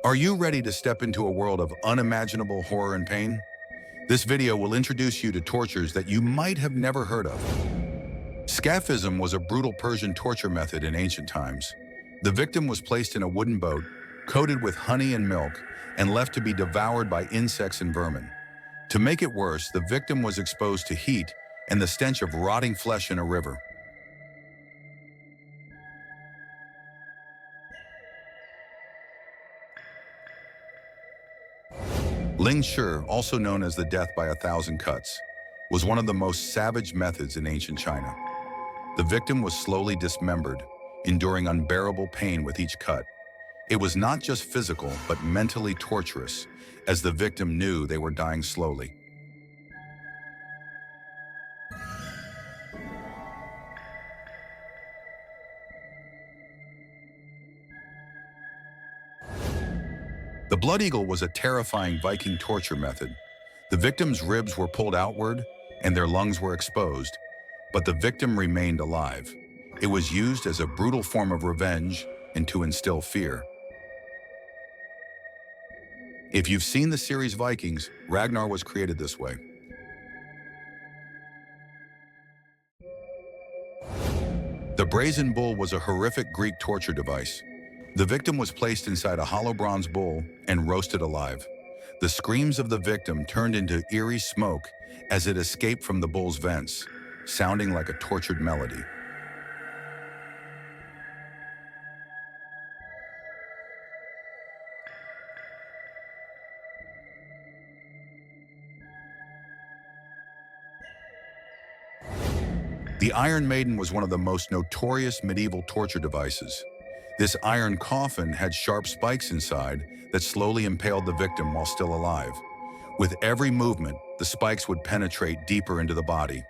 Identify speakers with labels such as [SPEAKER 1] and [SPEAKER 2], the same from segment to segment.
[SPEAKER 1] Are you ready to step into a world of unimaginable horror and pain? This video will introduce you to tortures that you might have never heard of. Scaphism was a brutal Persian torture method in ancient times. The victim was placed in a wooden boat, coated with honey and milk, and left to be devoured by insects and vermin. To make it worse, the victim was exposed to heat and the stench of rotting flesh in a river. Ling Shi, also known as the death by 1,000 cuts, was one of the most savage methods in ancient China. The victim was slowly dismembered, enduring unbearable pain with each cut. It was not just physical, but mentally torturous, as the victim knew they were dying slowly. The blood eagle was a terrifying Viking torture method. The victim's ribs were pulled outward and their lungs were exposed, but the victim remained alive. It was used as a brutal form of revenge and to instill fear. If you've seen the series Vikings, Ragnar was created this way. The brazen bull was a horrific Greek torture device. The victim was placed inside a hollow bronze bull and roasted alive. The screams of the victim turned into eerie smoke as it escaped from the bull's vents, sounding like a tortured melody. The Iron Maiden was one of the most notorious medieval torture devices. This iron coffin had sharp spikes inside that slowly impaled the victim while still alive. With every movement, the spikes would penetrate deeper into the body.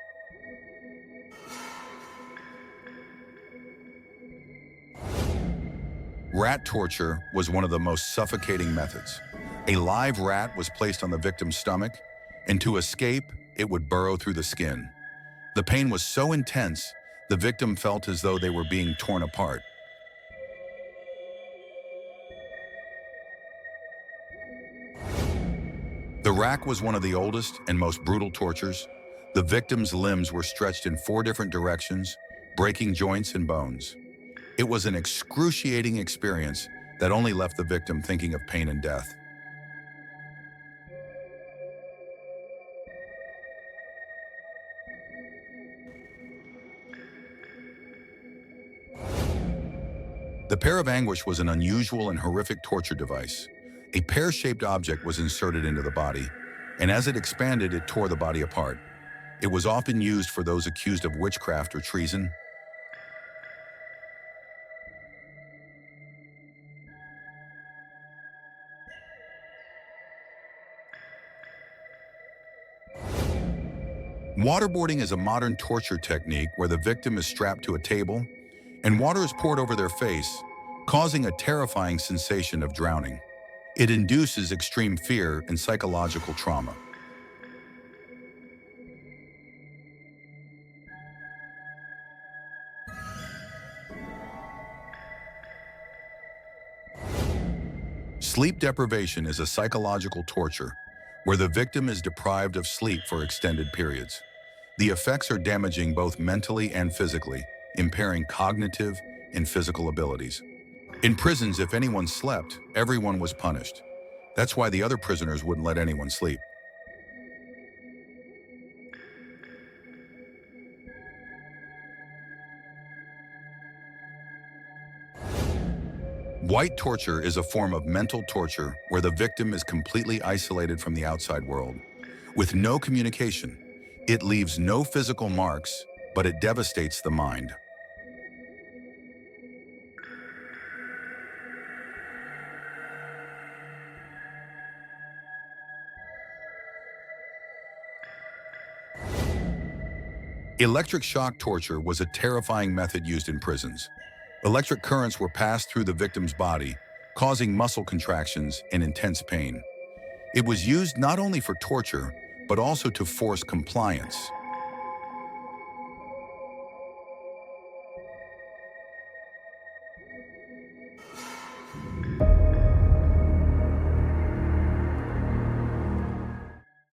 [SPEAKER 1] Rat torture was one of the most suffocating methods. A live rat was placed on the victim's stomach, and to escape, it would burrow through the skin. The pain was so intense, the victim felt as though they were being torn apart. The rack was one of the oldest and most brutal tortures. The victim's limbs were stretched in 4 different directions, breaking joints and bones. It was an excruciating experience that only left the victim thinking of pain and death. The pear of anguish was an unusual and horrific torture device. A pear-shaped object was inserted into the body, and as it expanded, it tore the body apart. It was often used for those accused of witchcraft or treason. Waterboarding is a modern torture technique where the victim is strapped to a table and water is poured over their face, causing a terrifying sensation of drowning. It induces extreme fear and psychological trauma. Sleep deprivation is a psychological torture where the victim is deprived of sleep for extended periods. The effects are damaging both mentally and physically, impairing cognitive and physical abilities. In prisons, if anyone slept, everyone was punished. That's why the other prisoners wouldn't let anyone sleep. White torture is a form of mental torture where the victim is completely isolated from the outside world. With no communication, it leaves no physical marks, but it devastates the mind. Electric shock torture was a terrifying method used in prisons. Electric currents were passed through the victim's body, causing muscle contractions and intense pain. It was used not only for torture, but also to force compliance.